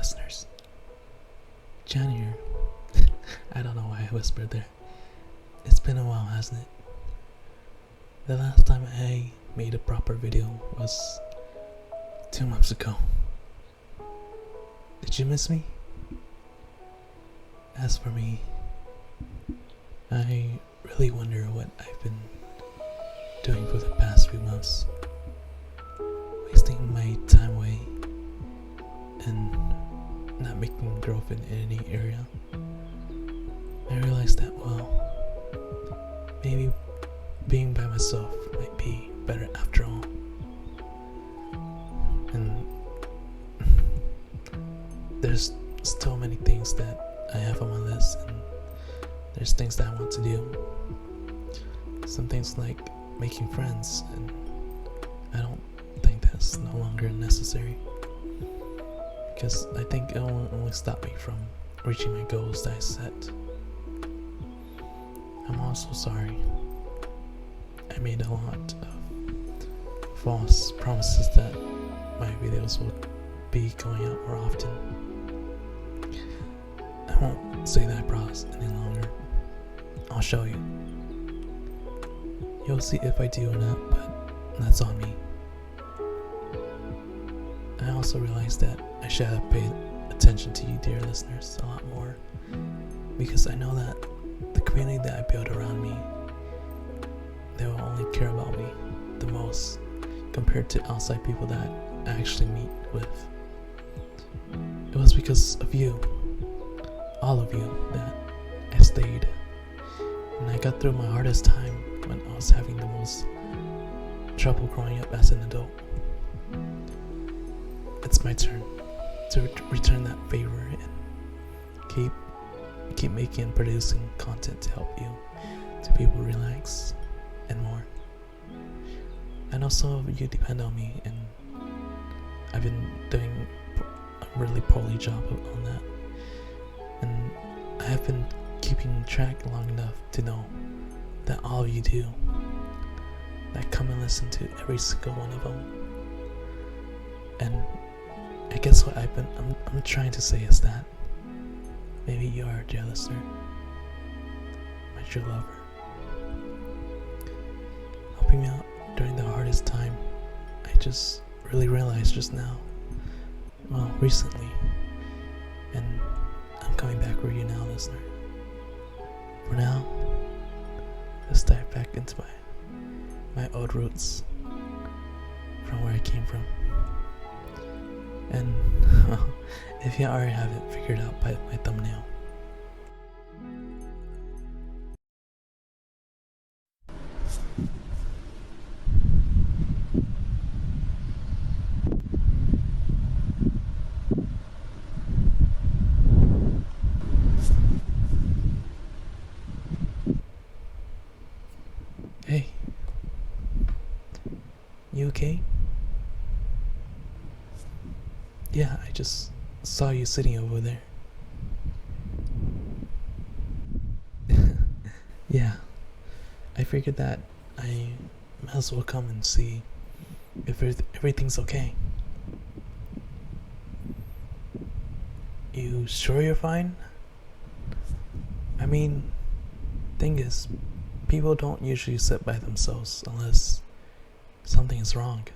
listeners. Jan here. I don't know why I whispered there. It's been a while, hasn't it? The last time I made a proper video was 2 months ago. Did you miss me? As for me, I really wonder what I've been doing for the past few months. Wasting my time away and not making growth in any area. I realized that, maybe being by myself might be better after all. And there's still many things that I have on my list, and there's things that I want to do. Some things like making friends, and I don't think that's no longer necessary, because I think it will only stop me from reaching my goals that I set. I'm also sorry. I made a lot of false promises that my videos would be going out more often. I won't say that I promise any longer. I'll show you. You'll see if I do or not, but that's on me. I also realized that I should have paid attention to you, dear listeners, a lot more, because I know that the community that I build around me, they will only care about me the most compared to outside people that I actually meet with. It was because of you, all of you, that I stayed, and I got through my hardest time when I was having the most trouble growing up as an adult. It's my turn to return that favor and keep making and producing content to help you, to people relax, and more. I know some of you depend on me, and I've been doing a really poorly job on that, and I have been keeping track long enough to know that all of you do, that come and listen to every single one of them. And I guess what I'm trying to say is that maybe you are, dear listener, my true lover, helping me out during the hardest time. I just really realized just now, recently, and I'm coming back for you now, listener. For now, let's dive back into my old roots, from where I came from. And if you already haven't figured out by my thumbnail, hey, you okay? Yeah, I just saw you sitting over there. Yeah, I figured that I might as well come and see if everything's okay. You sure you're fine? I mean, thing is, people don't usually sit by themselves unless something is wrong.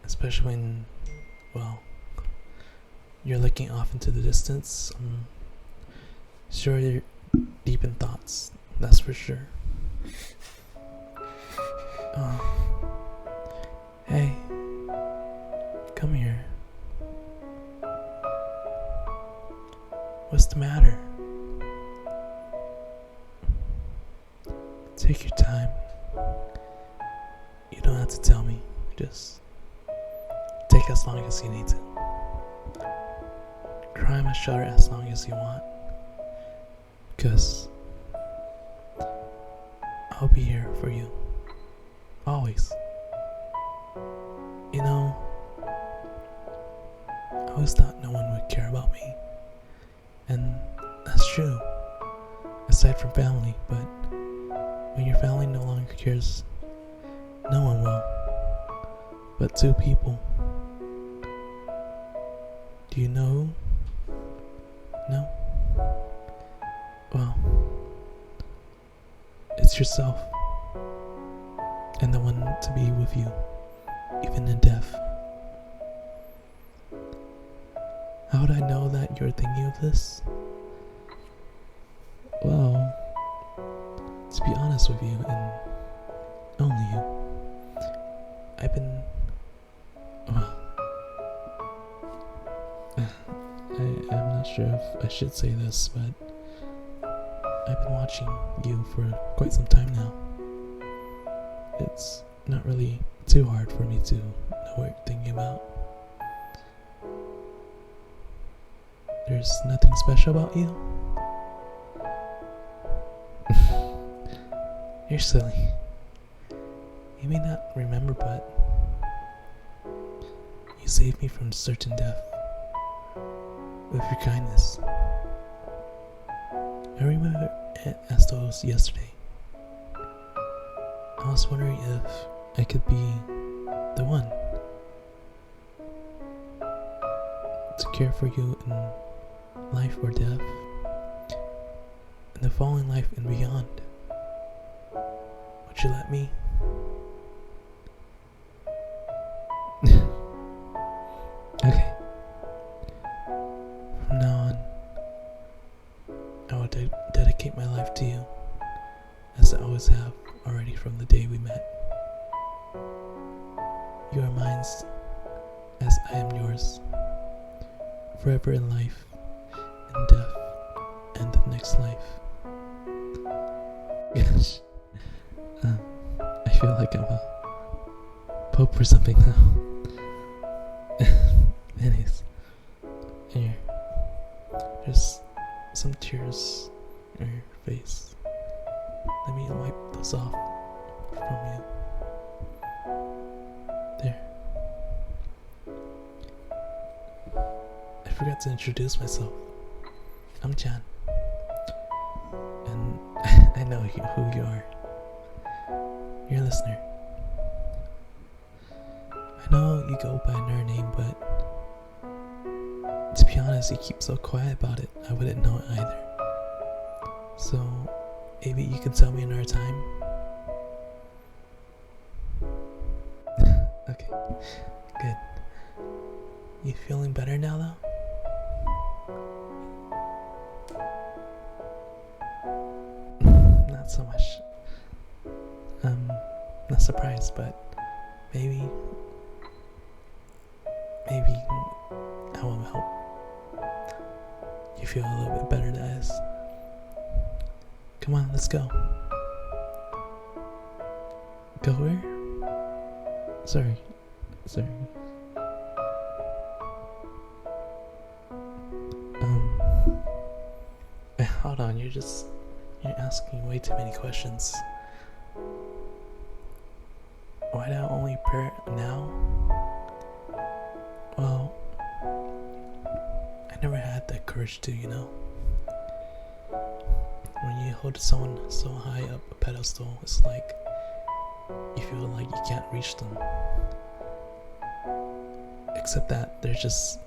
Especially when, you're looking off into the distance. I'm sure you're deep in thoughts, that's for sure. Hey, come here. What's the matter? Take your time. You don't have to tell me, just take as long as you need to. Cry on my shoulder as long as you want, because I'll be here for you, always. You know, I always thought no one would care about me, and that's true, aside from family. But when your family no longer cares, no one will. But two people, Do you know? No? Well, it's yourself. And the one to be with you, even in death. How would I know that you're thinking of this? Well, to be honest with you, and only you, I've been... Well, I'm not sure if I should say this, but I've been watching you for quite some time now. It's not really too hard for me to know what you're thinking about. There's nothing special about you? You're silly. You may not remember, but you saved me from certain death with your kindness. I remember it as though it was yesterday. I was wondering if I could be the one to care for you in life or death, and the following life and beyond. Would you let me? Okay. From now on, I will dedicate my life to you, as I always have already from the day we met. You are mine as I am yours, forever in life, in death, and the next life. Gosh, I feel like I'm a pope or something now. Anyways, here, there's some tears on your face. Let me wipe those off from you. There. I forgot to introduce myself. I'm Jan. And I know who you are. You're a listener. I know you go by another name, but to be honest, you keep so quiet about it, I wouldn't know it either. So, maybe you can tell me another time? Okay, good. You feeling better now, though? Not so much. Not surprised, but maybe I will help you feel a little bit better, guys. Come on, let's go. Go where? Sorry. Hold on, you're asking way too many questions. Why do I only pray now? Well, I never had that courage to, When you hold someone so high up a pedestal, it's like you feel like you can't reach them. Except that they're just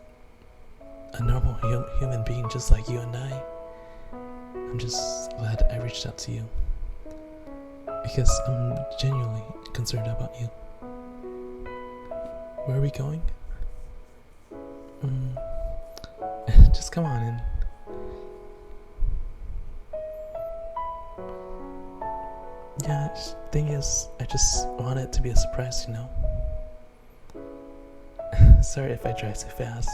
a normal human being just like you and I. I'm just glad I reached out to you, because I'm genuinely concerned about you. Where are we going? Just come on in. Yeah, thing is, I just want it to be a surprise, Sorry if I drive too fast.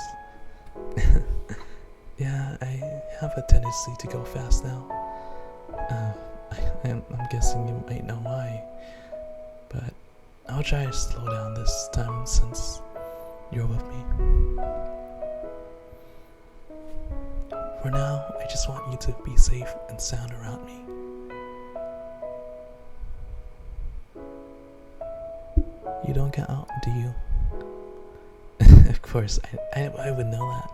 Yeah, I have a tendency to go fast now. I'm guessing you might know why, but I'll try to slow down this time since you're with me. For now, I just want you to be safe and sound around me. You don't get out, do you? Of course, I would know that.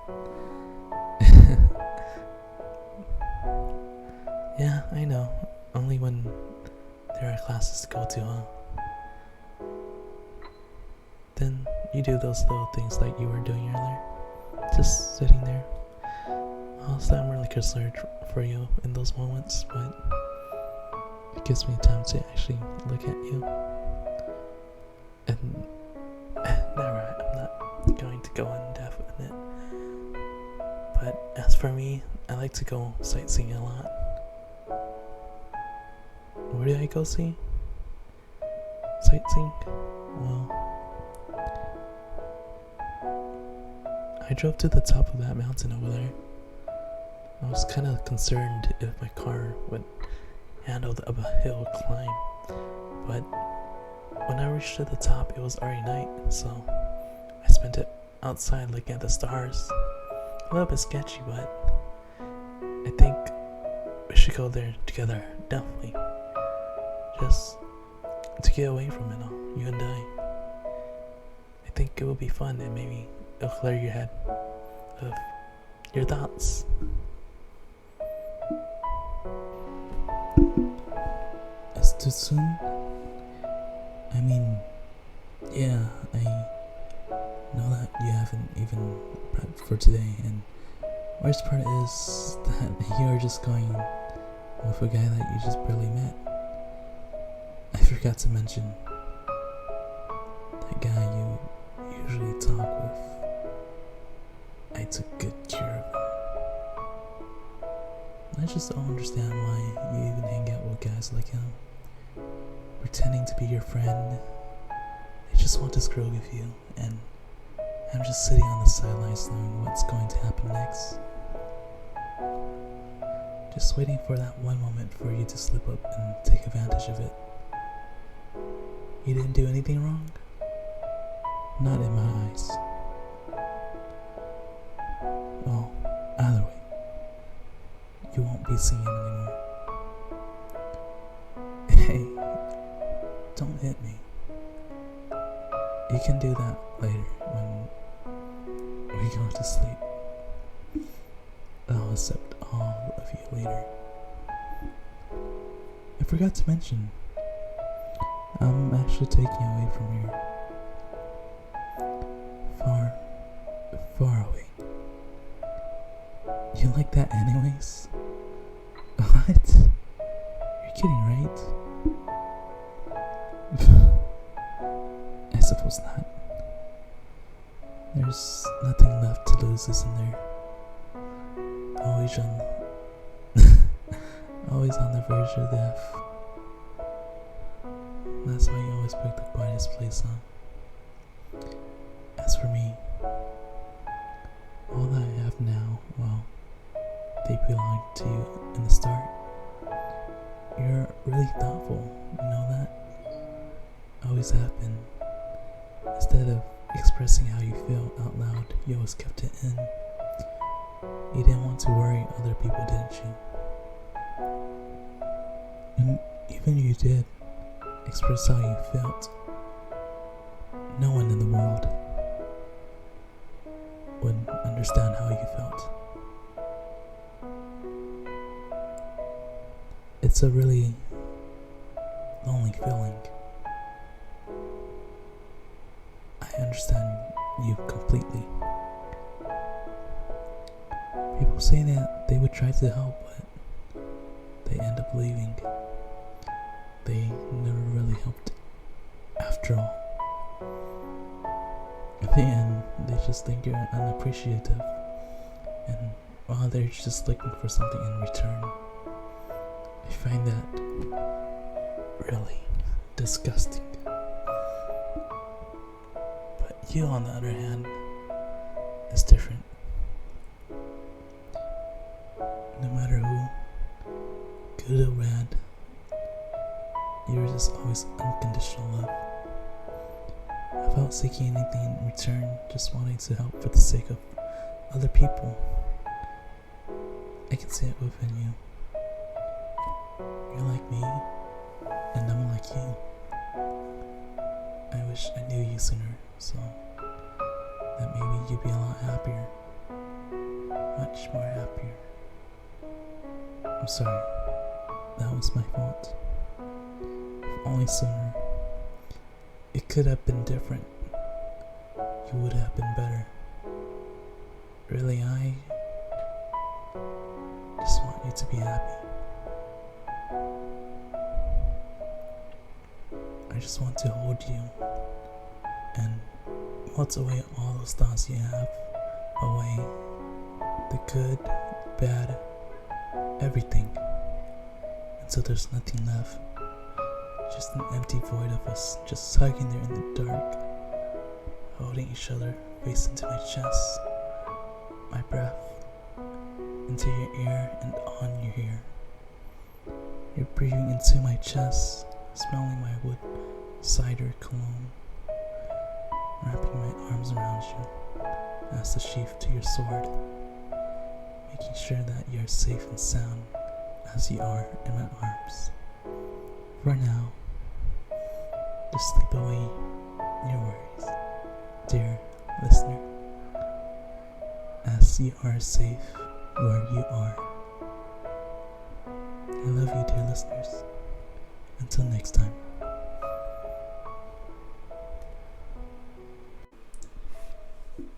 Yeah, I know. Only when there are classes to go to, huh? Then you do those little things like you were doing earlier. just sitting there. Honestly, I'm really concerned for you in those moments, but it gives me time to actually look at you. And never, I'm not going to go in depth in it. But as for me, I like to go sightseeing a lot. Where do I go see? Sightseeing? Well, I drove to the top of that mountain over there. I was kind of concerned if my car would handle the uphill climb, but when I reached to the top, it was already night, so I spent it outside looking at the stars. A little bit sketchy, but I think we should go there together, definitely. Just to get away from it all, you and I. I think it will be fun, and maybe it'll clear your head of your thoughts. It's too soon? I mean, yeah, I know that you haven't even prepped for today, and worst part is that you're just going with a guy that you just barely met. I forgot to mention that guy you usually talk with. I took good care of him. I just don't understand why you even hang out with guys like him, pretending to be your friend. They just want to screw with you, and I'm just sitting on the sidelines knowing what's going to happen next. Just waiting for that one moment for you to slip up and take advantage of it. You didn't do anything wrong? Not in my eyes. Well, either way, you won't be seeing him anymore. Hey, don't hit me. You can do that later when we go to sleep. I'll accept all of you later. I forgot to mention, I'm actually taking you away from here. Far away. You like that anyways? What? You're kidding, right? I suppose not. There's nothing left to lose, isn't there? Always on the verge of death. That's why you always pick the quietest place, huh? As for me, all that I have now, well, they belonged to you in the start. You're really thoughtful, you know that? Always have been. Instead of expressing how you feel out loud, you always kept it in. You didn't want to worry other people, didn't you? And even if you did express how you felt, no one in the world would understand how you felt. It's a really lonely feeling. I understand you completely. People say that they would try to help, but they end up leaving. They never really helped after all. In the end, they just think you're unappreciative, and while they're just looking for something in return. I find that really disgusting. But you, on the other hand, is different. No matter who, good or bad, yours is always unconditional love. Without seeking anything in return, just wanting to help for the sake of other people. I can see it within you. You're like me, and I'm like you. I wish I knew you sooner, so that maybe you'd be a lot happier. Much more happier. I'm sorry. That was my fault. If only sooner. It could have been different. You would have been better. really, I just want you to be happy. I just want to hold you and melt away all those thoughts you have away. The good, bad, everything. Until there's nothing left. Just an empty void of us just hugging there in the dark. Holding each other face into my chest. My breath into your ear and on your ear. You're breathing into my chest, smelling my wood cider cologne. Wrapping my arms around you as the sheath to your sword. Making sure that you're safe and sound as you are in my arms. For now, just sleep away your worries, dear listener, as you are safe where you are. I love you, dear listeners. Until next time.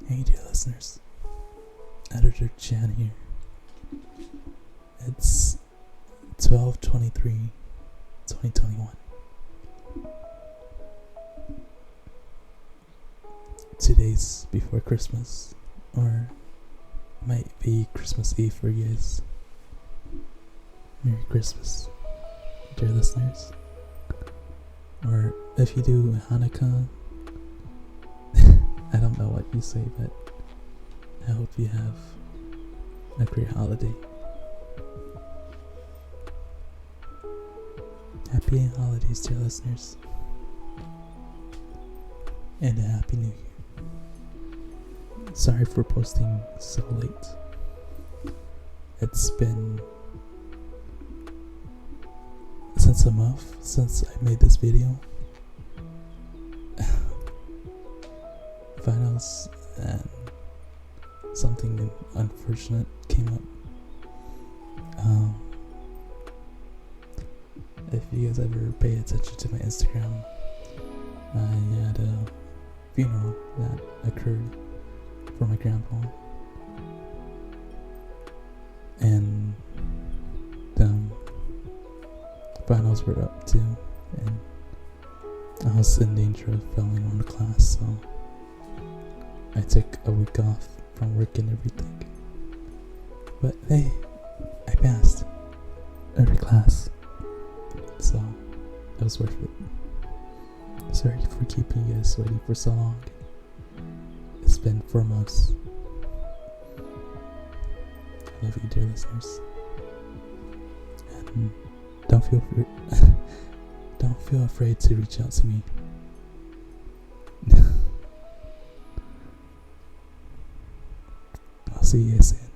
Hey, dear listeners. Editor Chan here. It's 12/23/2021. 2 days before Christmas, or might be Christmas Eve for you guys. Merry Christmas, dear listeners. Or if you do Hanukkah, I don't know what you say, but I hope you have a great holiday. Happy holidays, dear listeners. And a happy new year. Sorry for posting so late. It's been since a month since I made this video. Finals and something unfortunate came up. If you guys ever pay attention to my Instagram, I had a funeral that occurred for my grandpa, and finals were up too, and I was in danger of failing one class, so I took a week off from work and everything. But hey, I passed every class, so it was worth it. Sorry for keeping you guys waiting for so long. It's been 4 months. I love you, dear listeners. And don't feel afraid to reach out to me. I'll see you guys soon.